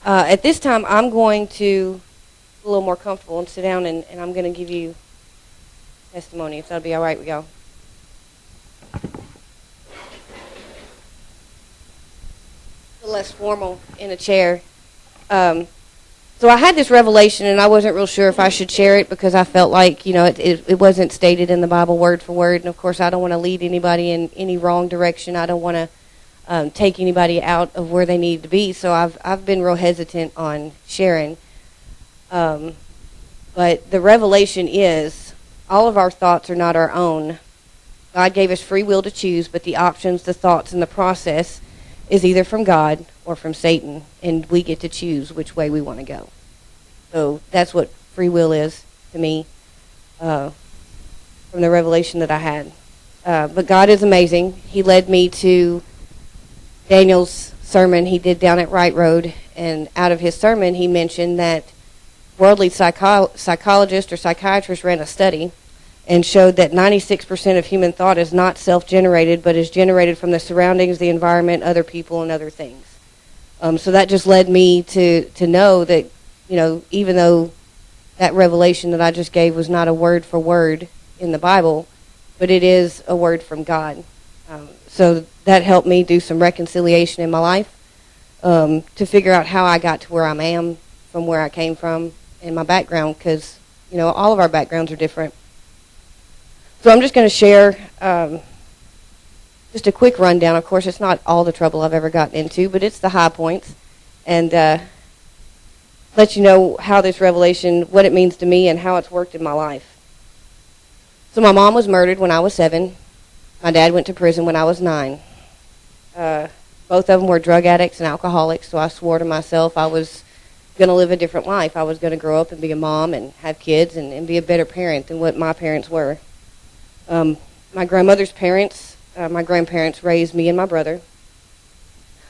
At this time, I'm going to be a little more comfortable and sit down, and I'm going to give you testimony, if that'll be all right with y'all. A little less formal in a chair. So I had this revelation, and I wasn't real sure if I should share it because I felt like, it wasn't stated in the Bible word for word. And, of course, I don't want to lead anybody in any wrong direction. I don't want to take anybody out of where they need to be. So I've been real hesitant on sharing. But the revelation is all of our thoughts are not our own. God gave us free will to choose, but the options, the thoughts, and the process is either from God or from Satan, and we get to choose which way we want to go. So that's what free will is to me from the revelation that I had. But God is amazing. He led me to Daniel's sermon he did down at Wright Road, and out of his sermon he mentioned that worldly psychologists or psychiatrists ran a study and showed that 96% of human thought is not self-generated, but is generated from the surroundings, the environment, other people, and other things. So that just led me to know that, even though that revelation that I just gave was not a word for word in the Bible, but it is a word from God. So that helped me do some reconciliation in my life to figure out how I got to where I am from where I came from and my background, because, all of our backgrounds are different. So I'm just going to share just a quick rundown. Of course, it's not all the trouble I've ever gotten into, but it's the high points, and let you know how this revelation, what it means to me, and how it's worked in my life. So my mom was murdered when I was 7. My dad went to prison when I was 9. Both of them were drug addicts and alcoholics, so I swore to myself I was going to live a different life. I was going to grow up and be a mom and have kids and be a better parent than what my parents were. My grandmother's parents, my grandparents raised me and my brother,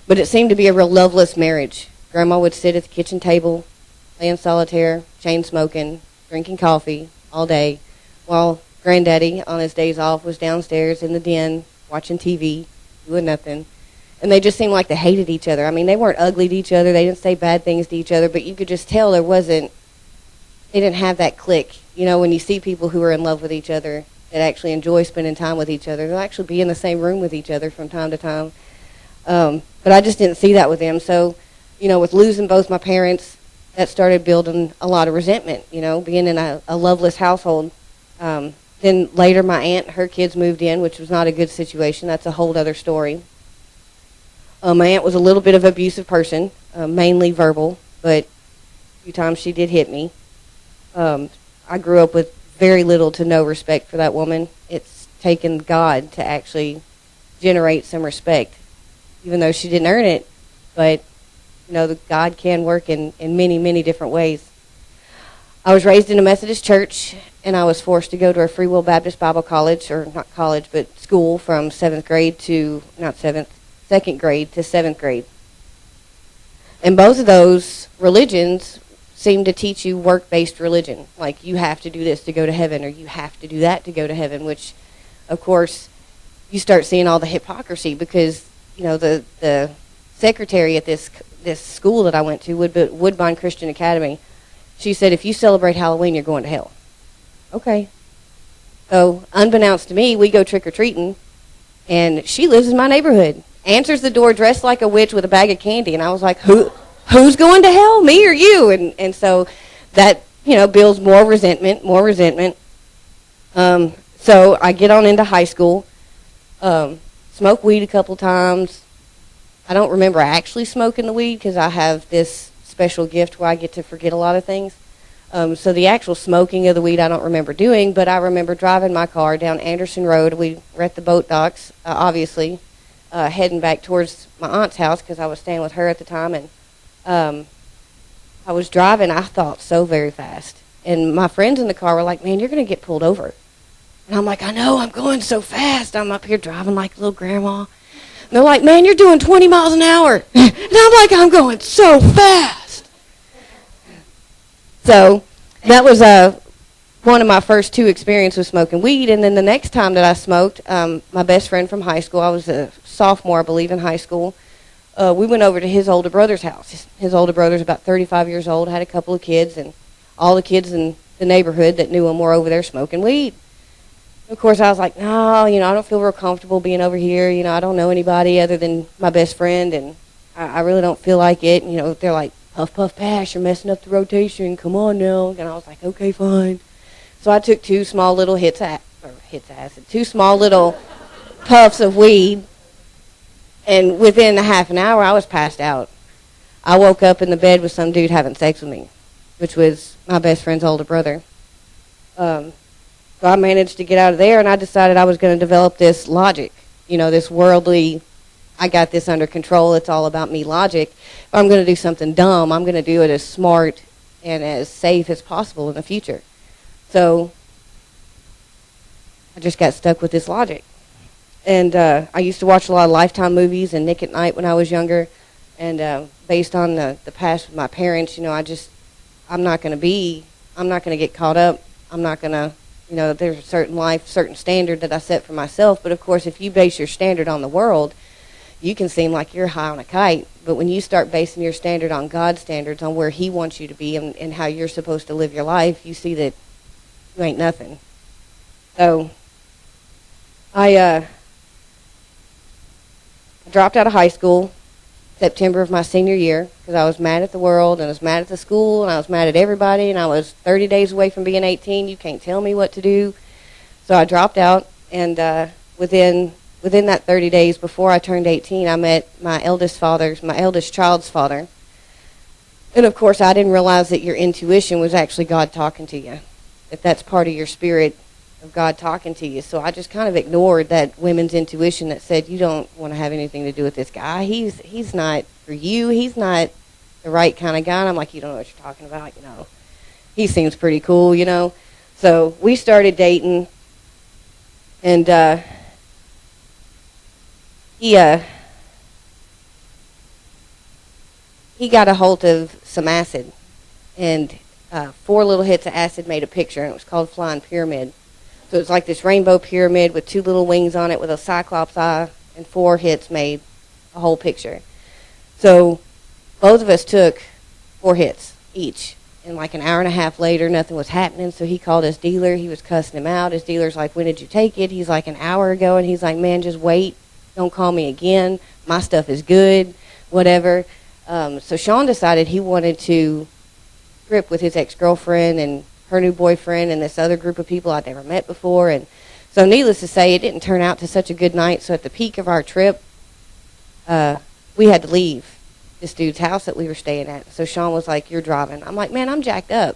but it seemed to be a real loveless marriage. Grandma would sit at the kitchen table, playing solitaire, chain smoking, drinking coffee all day, while Granddaddy, on his days off, was downstairs in the den watching TV, doing nothing. And they just seemed like they hated each other. I mean, they weren't ugly to each other. They didn't say bad things to each other, but you could just tell they didn't have that click. When you see people who are in love with each other, that actually enjoy spending time with each other, they'll actually be in the same room with each other from time to time. But I just didn't see that with them. So, with losing both my parents, that started building a lot of resentment, being in a loveless household. Then later my aunt, her kids moved in, which was not a good situation. That's a whole other story. My aunt was a little bit of an abusive person, mainly verbal, but a few times she did hit me. I grew up with very little to no respect for that woman. It's taken God to actually generate some respect, even though she didn't earn it. But, God can work in many, many different ways. I was raised in a Methodist church, and I was forced to go to a Free Will Baptist Bible college, or not college, but school from 2nd grade to 7th grade. And both of those religions seem to teach you work-based religion. Like, you have to do this to go to heaven, or you have to do that to go to heaven, which, of course, you start seeing all the hypocrisy because, the secretary at this school that I went to, Woodbine Christian Academy, she said, if you celebrate Halloween, you're going to hell. Okay. So, unbeknownst to me, we go trick-or-treating, and she lives in my neighborhood, answers the door dressed like a witch with a bag of candy, and I was like, who's going to hell, me or you? And so that, builds more resentment. So I get on into high school, smoke weed a couple times. I don't remember actually smoking the weed because I have this special gift where I get to forget a lot of things. So the actual smoking of the weed I don't remember doing, but I remember driving my car down Anderson Road. We were at the boat docks, obviously, heading back towards my aunt's house because I was staying with her at the time. And I was driving, I thought, so very fast. And my friends in the car were like, man, you're going to get pulled over. And I'm like, I know, I'm going so fast. I'm up here driving like a little grandma. And they're like, man, you're doing 20 miles an hour. And I'm like, I'm going so fast. So that was one of my first 2 experiences with smoking weed. And then the next time that I smoked, my best friend from high school, I was a sophomore, I believe, in high school, we went over to his older brother's house. His older brother's about 35 years old, had a couple of kids, and all the kids in the neighborhood that knew him were over there smoking weed. Of course, I was like, no, I don't feel real comfortable being over here. I don't know anybody other than my best friend, and I really don't feel like it. And, they're like, puff, puff, pass, you're messing up the rotation. Come on now. And I was like, okay, fine. So I took two small little two small little puffs of weed, and within a half an hour, I was passed out. I woke up in the bed with some dude having sex with me, which was my best friend's older brother. So I managed to get out of there, and I decided I was going to develop this logic, this worldly, I got this under control, it's all about me logic. If I'm going to do something dumb, I'm going to do it as smart and as safe as possible in the future. So I just got stuck with this logic. And I used to watch a lot of Lifetime movies and Nick at Night when I was younger. And based on the past with my parents, I'm not going to get caught up. I'm not going to, there's a certain standard that I set for myself. But, of course, if you base your standard on the world, you can seem like you're high on a kite. But when you start basing your standard on God's standards, on where he wants you to be and how you're supposed to live your life, you see that you ain't nothing. So I dropped out of high school September of my senior year because I was mad at the world, and I was mad at the school, and I was mad at everybody, and I was 30 days away from being 18. You can't tell me what to do. So I dropped out, and within that 30 days before I turned 18, I met my eldest child's father. And, of course, I didn't realize that your intuition was actually God talking to you, that that's part of your spirit of God talking to you. So I just kind of ignored that women's intuition that said, you don't want to have anything to do with this guy. He's not for you. He's not the right kind of guy. And I'm like, you don't know what you're talking about, He seems pretty cool, So we started dating, and he got a hold of some acid, and 4 little hits of acid made a picture, and it was called Flying Pyramid. So it's like this rainbow pyramid with 2 little wings on it with a cyclops eye, and 4 hits made a whole picture. So both of us took 4 hits each. And like an hour and a half later, nothing was happening, so he called his dealer. He was cussing him out. His dealer's like, when did you take it? He's like, an hour ago. And he's like, man, just wait. Don't call me again. My stuff is good, whatever. So Sean decided he wanted to trip with his ex-girlfriend and her new boyfriend and this other group of people I'd never met before. And so needless to say, it didn't turn out to such a good night. So at the peak of our trip, we had to leave this dude's house that we were staying at. So Sean was like, you're driving. I'm like, man, I'm jacked up.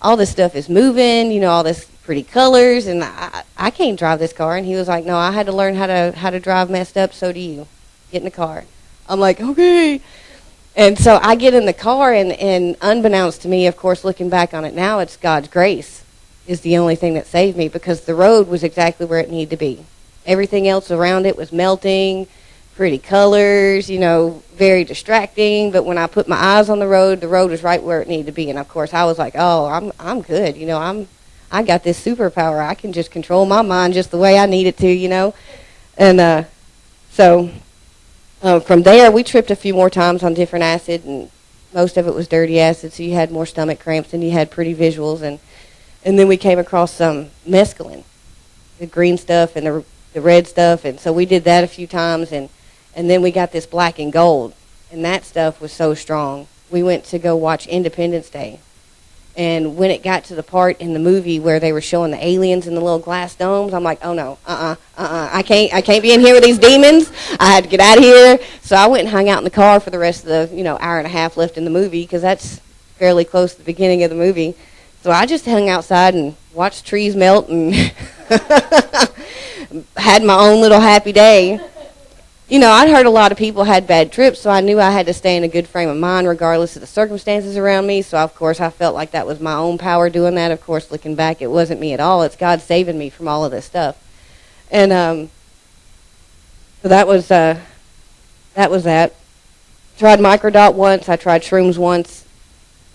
All this stuff is moving, all this pretty colors, and I can't drive this car. And he was like, no, I had to learn how to drive messed up, so do you. Get in the car. I'm like, okay. And so I get in the car, and unbeknownst to me, of course, looking back on it now, it's God's grace is the only thing that saved me, because the road was exactly where it needed to be. Everything else around it was melting, pretty colors, very distracting. But when I put my eyes on the road was right where it needed to be. And, of course, I was like, oh, I'm good. I got this superpower. I can just control my mind just the way I need it to, And so from there, we tripped a few more times on different acid, and most of it was dirty acid, so you had more stomach cramps and you had pretty visuals. And then we came across some mescaline, the green stuff and the red stuff, and so we did that a few times, and then we got this black and gold, and that stuff was so strong. We went to go watch Independence Day, and when it got to the part in the movie where they were showing the aliens in the little glass domes, I'm like, oh no, I can't be in here with these demons. I had to get out of here. So I went and hung out in the car for the rest of the hour and a half left in the movie, because that's fairly close to the beginning of the movie. So I just hung outside and watched trees melt and had my own little happy day. I'd heard a lot of people had bad trips, so I knew I had to stay in a good frame of mind regardless of the circumstances around me. So, of course, I felt like that was my own power doing that. Of course, looking back, it wasn't me at all. It's God saving me from all of this stuff. And so that was that. Tried Microdot once. I tried Shrooms once.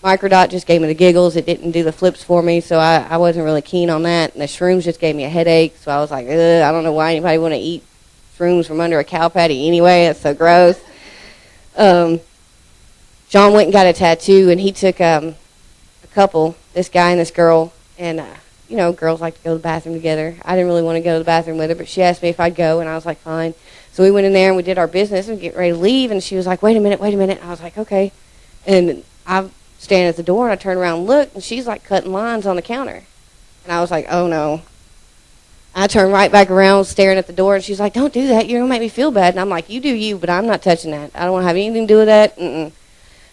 Microdot just gave me the giggles. It didn't do the flips for me, so I wasn't really keen on that. And the Shrooms just gave me a headache, so I was like, I don't know why anybody want to eat Shrooms from under a cow patty anyway. It's so gross. Sean went and got a tattoo, and he took a couple, this guy and this girl, and you know, girls like to go to the bathroom together. I didn't really want to go to the bathroom with her, but she asked me if I'd go, and I was like, fine. So we went in there, and we did our business, and get ready to leave, and she was like, wait a minute. And I was like, okay. And I'm standing at the door, and I turn around and look, and she's like cutting lines on the counter. And I was like, oh, no. I turned right back around, staring at the door, and she's like, don't do that. You're going to make me feel bad. And I'm like, you do you, but I'm not touching that. I don't want to have anything to do with that. Mm-mm.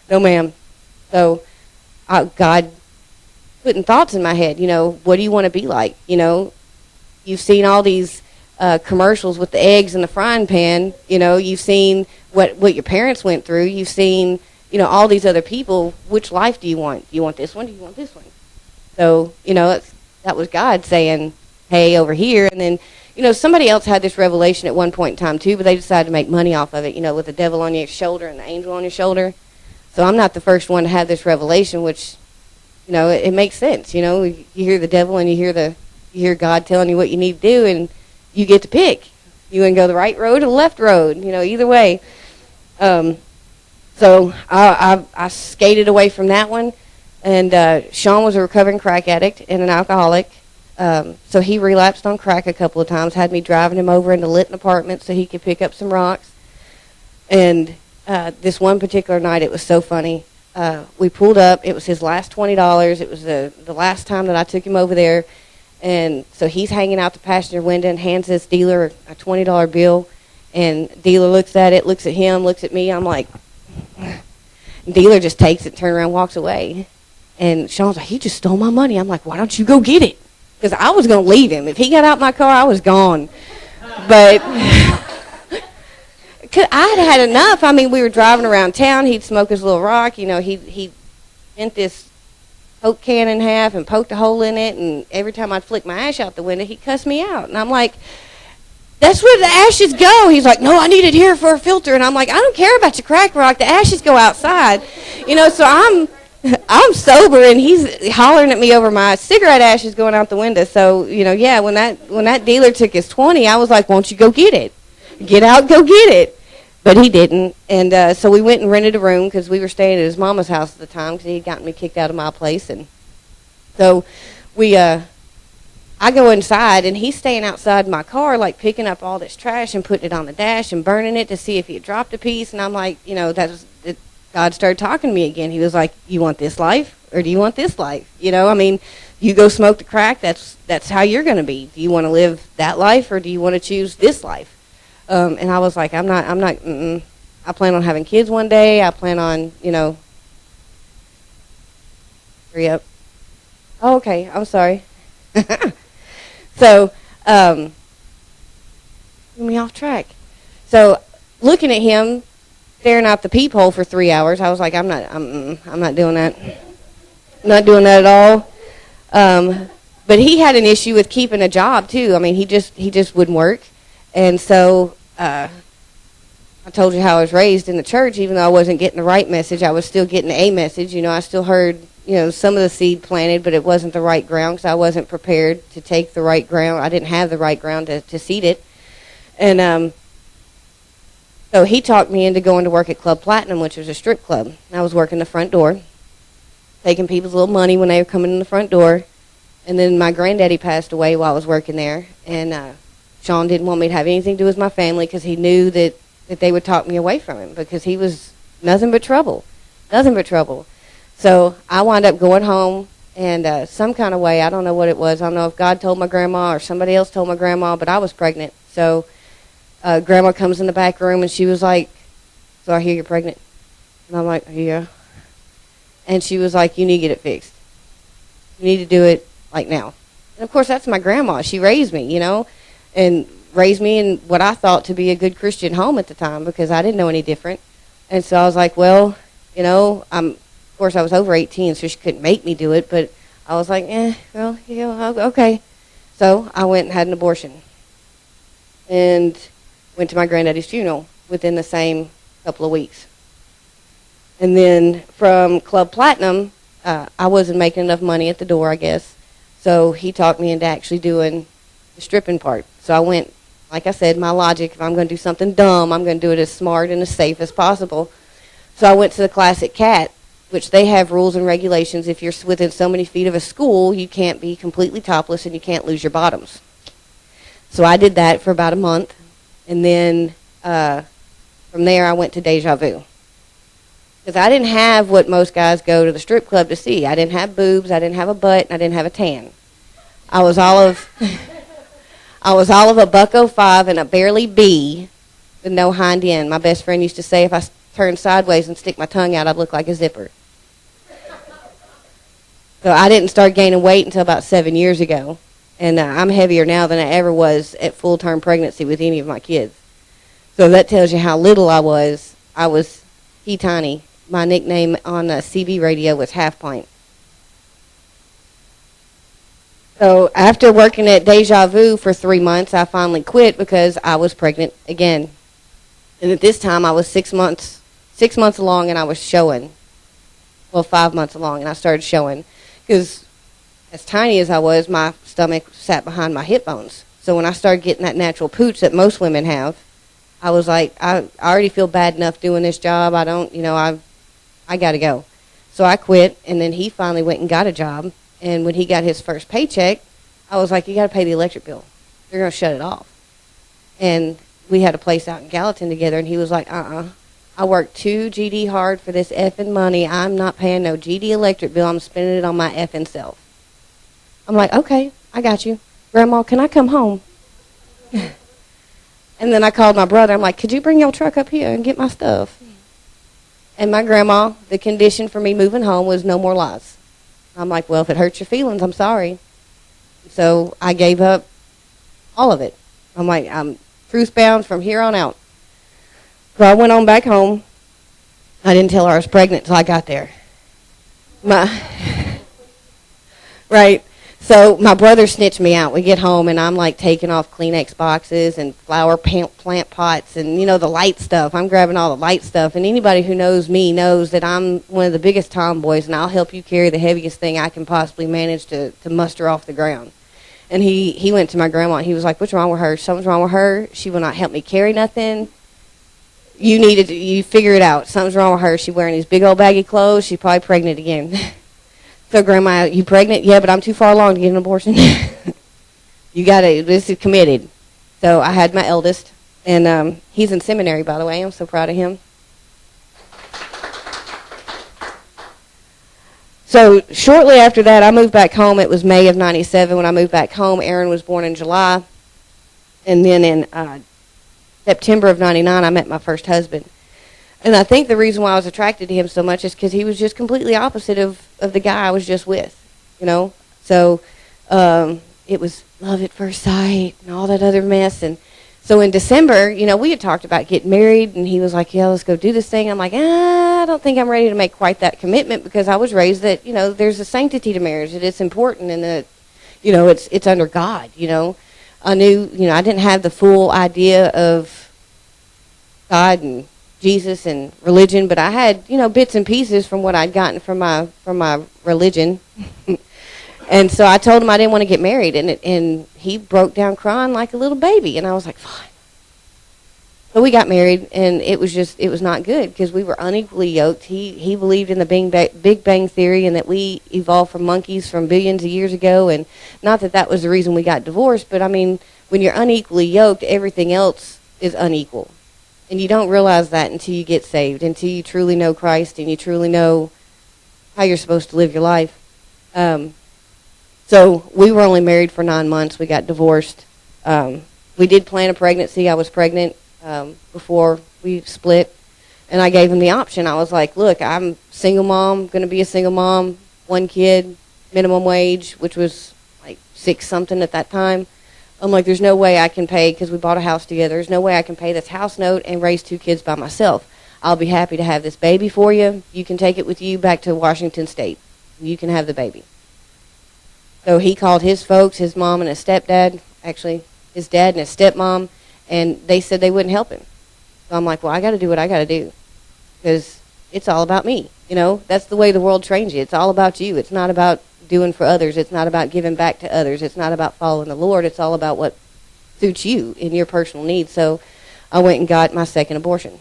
No, ma'am. So God putting thoughts in my head, you know, what do you want to be like? You know, you've seen all these commercials with the eggs in the frying pan. You know, you've seen what your parents went through. You've seen, you know, all these other people. Which life do you want? Do you want this one? Do you want this one? So, you know, that was God saying, hey, over here. And then, you know, somebody else had this revelation at one point in time, too, but they decided to make money off of it, you know, with the devil on your shoulder and the angel on your shoulder. So I'm not the first one to have this revelation, which, you know, it makes sense. You know, you hear the devil and you hear God telling you what you need to do, and you get to pick. You can go the right road or the left road, you know, either way. So I skated away from that one. And Sean was a recovering crack addict and an alcoholic. So he relapsed on crack a couple of times, had me driving him over into Litton apartments so he could pick up some rocks. And this one particular night, it was so funny. We pulled up. It was his last $20. It was the last time that I took him over there. And so he's hanging out the passenger window and hands this dealer a $20 bill. And dealer looks at it, looks at him, looks at me. I'm like, dealer just takes it, turns around, walks away. And Sean's like, he just stole my money. I'm like, why don't you go get it? Because I was going to leave him. If he got out my car, I was gone. But I had enough. I mean, we were driving around town. He'd smoke his little rock. You know, he bent this Coke can in half and poked a hole in it. And every time I'd flick my ash out the window, he'd cuss me out. And I'm like, that's where the ashes go. He's like, no, I need it here for a filter. And I'm like, I don't care about your crack rock. The ashes go outside. You know, so I'm sober, and he's hollering at me over my cigarette ashes going out the window. So, you know, yeah, when that dealer took his 20, I was like, won't you go get it? Get out, go get it. But he didn't. And so we went and rented a room because we were staying at his mama's house at the time because he had gotten me kicked out of my place. And so I go inside, and he's staying outside my car, like picking up all this trash and putting it on the dash and burning it to see if he had dropped a piece. And I'm like, you know, God started talking to me again. He was like, you want this life or do you want this life? You know, I mean, you go smoke the crack, that's how you're going to be. Do you want to live that life or do you want to choose this life? And I was like, I'm not, I plan on having kids one day. I plan on, you know, hurry up. Oh, okay, I'm sorry. So, threw me off track. So, looking at him, staring out the peephole for 3 hours, I was like, I'm not doing that. I'm not doing that at all. But he had an issue with keeping a job too. I mean, he just wouldn't work. And so I told you how I was raised in the church. Even though I wasn't getting the right message, I was still getting a message. You know, I still heard, you know, some of the seed planted, but it wasn't the right ground because I wasn't prepared to take the right ground. I didn't have the right ground to seed it. And so he talked me into going to work at Club Platinum, which was a strip club. I was working the front door, taking people's little money when they were coming in the front door. And then my granddaddy passed away while I was working there. And Sean didn't want me to have anything to do with my family because he knew that they would talk me away from him because he was nothing but trouble. Nothing but trouble. So I wound up going home, and some kind of way, I don't know what it was. I don't know if God told my grandma or somebody else told my grandma, but I was pregnant. So Grandma comes in the back room, and she was like, so I hear you're pregnant. And I'm like, yeah. And she was like, you need to get it fixed. You need to do it, like, now. And, of course, that's my grandma. She raised me, you know, and raised me in what I thought to be a good Christian home at the time because I didn't know any different. And so I was like, well, you know, of course, I was over 18, so she couldn't make me do it. But I was like, well, yeah, okay. So I went and had an abortion. And went to my granddaddy's funeral within the same couple of weeks. And then from Club Platinum, I wasn't making enough money at the door, I guess. So he talked me into actually doing the stripping part. So I went, like I said, my logic, if I'm going to do something dumb, I'm going to do it as smart and as safe as possible. So I went to the Classic Cat, which they have rules and regulations. If you're within so many feet of a school, you can't be completely topless and you can't lose your bottoms. So I did that for about a month. And then from there, I went to Deja Vu. Because I didn't have what most guys go to the strip club to see. I didn't have boobs, I didn't have a butt, and I didn't have a tan. I was all of a $1.05 and a barely B with no hind end. My best friend used to say if I turned sideways and stick my tongue out, I'd look like a zipper. So I didn't start gaining weight until about 7 years ago. And I'm heavier now than I ever was at full-term pregnancy with any of my kids. So that tells you how little I was. I was tiny. My nickname on CB radio was Half Pint. So after working at Deja Vu for 3 months, I finally quit because I was pregnant again. And at this time, I was 6 months along, and I was showing. Well, 5 months along, and I started showing. Because as tiny as I was, my stomach sat behind my hip bones. So when I started getting that natural pooch that most women have, I was like, I already feel bad enough doing this job. I got to go. So I quit, and then he finally went and got a job. And when he got his first paycheck, I was like, you got to pay the electric bill. They're going to shut it off. And we had a place out in Gallatin together, and he was like, I worked 2 GD hard for this effing money. I'm not paying no GD electric bill. I'm spending it on my effing self. I'm like, okay, I got you. Grandma, can I come home? And then I called my brother. I'm like, could you bring your truck up here and get my stuff? And my grandma, the condition for me moving home was no more lies. I'm like, well, if it hurts your feelings, I'm sorry. So I gave up all of it. I'm like, I'm truth-bound from here on out. So I went on back home. I didn't tell her I was pregnant until I got there. Right. So my brother snitched me out. We get home, and I'm, like, taking off Kleenex boxes and flower plant pots and, the light stuff. I'm grabbing all the light stuff. And anybody who knows me knows that I'm one of the biggest tomboys, and I'll help you carry the heaviest thing I can possibly manage to muster off the ground. And he went to my grandma, and he was like, what's wrong with her? Something's wrong with her. She will not help me carry nothing. You figure it out. Something's wrong with her. She's wearing these big old baggy clothes. She's probably pregnant again. So, Grandma, you pregnant? Yeah, but I'm too far along to get an abortion. This is committed. So I had my eldest, and he's in seminary, by the way. I'm so proud of him. So shortly after that, I moved back home. It was May of 97 when I moved back home. Aaron was born in July. And then in September of 99, I met my first husband. And I think the reason why I was attracted to him so much is because he was just completely opposite of the guy I was just with, So it was love at first sight and all that other mess. And so in December, we had talked about getting married, and he was like, yeah, let's go do this thing. I'm like, I don't think I'm ready to make quite that commitment because I was raised that, there's a sanctity to marriage, that it's important and that, it's under God, I knew, I didn't have the full idea of God and Jesus and religion, but I had, bits and pieces from what I'd gotten from my religion. And so I told him I didn't want to get married, and he broke down crying like a little baby, and I was like, fine. So we got married, and it was not good because we were unequally yoked. He believed in the Big Bang Theory and that we evolved from monkeys from billions of years ago, and not that was the reason we got divorced, but I mean, when you're unequally yoked, everything else is unequal. And you don't realize that until you get saved, until you truly know Christ and you truly know how you're supposed to live your life. So we were only married for 9 months. We got divorced. We did plan a pregnancy. I was pregnant before we split, and I gave him the option. I was like, look, I'm single mom, going to be a single mom, 1 kid, minimum wage, which was like 6-something at that time. I'm like, there's no way I can pay, because we bought a house together, there's no way I can pay this house note and raise 2 kids by myself. I'll be happy to have this baby for you. You can take it with you back to Washington State. You can have the baby. So he called his folks, his mom and his stepdad, actually his dad and his stepmom, and they said they wouldn't help him. So I'm like, well, I got to do what I got to do, because it's all about me. That's the way the world trains you. It's all about you. It's not about doing for others. It's not about giving back to others. It's not about following the Lord. It's all about what suits you in your personal needs. So I went and got my second abortion.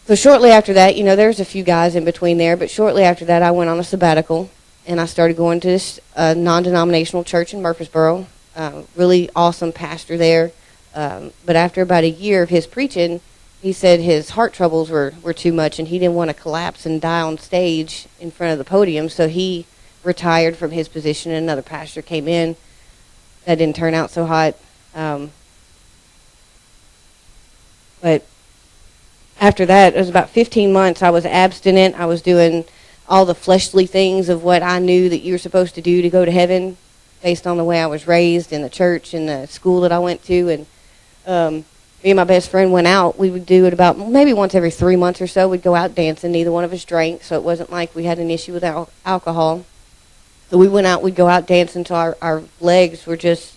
So shortly after that, there's a few guys in between there, but shortly after that, I went on a sabbatical, and I started going to this non-denominational church in Murfreesboro. Really awesome pastor there. But after about a year of his preaching, he said his heart troubles were too much, and he didn't want to collapse and die on stage in front of the podium, so he retired from his position, and another pastor came in. That didn't turn out so hot. But after that, it was about 15 months. I was abstinent. I was doing all the fleshly things of what I knew that you were supposed to do to go to heaven based on the way I was raised in the church and the school that I went to. And me and my best friend went out. We would do it about maybe once every 3 months or so. We'd go out dancing. Neither one of us drank, so it wasn't like we had an issue with alcohol. So we went out. We'd go out dancing until our legs were just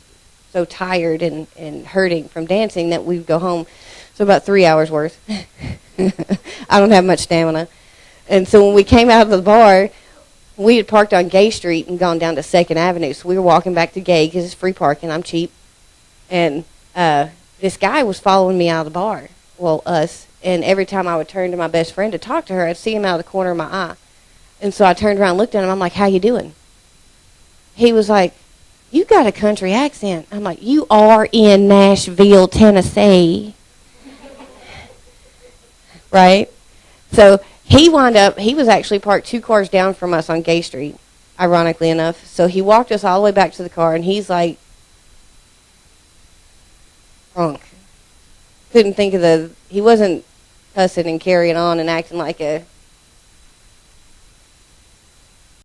so tired and hurting from dancing that we'd go home. So about 3 hours worth. I don't have much stamina. And so when we came out of the bar, we had parked on Gay Street and gone down to 2nd Avenue. So we were walking back to Gay because it's free parking. I'm cheap. And this guy was following me out of the bar. Well, us. And every time I would turn to my best friend to talk to her, I'd see him out of the corner of my eye. And so I turned around and looked at him. I'm like, how you doing? He was like, you got a country accent. I'm like, you are in Nashville, Tennessee. Right? So he was actually parked 2 cars down from us on Gay Street, ironically enough. So he walked us all the way back to the car, and he's like, drunk. Couldn't think of he wasn't cussing and carrying on and acting like a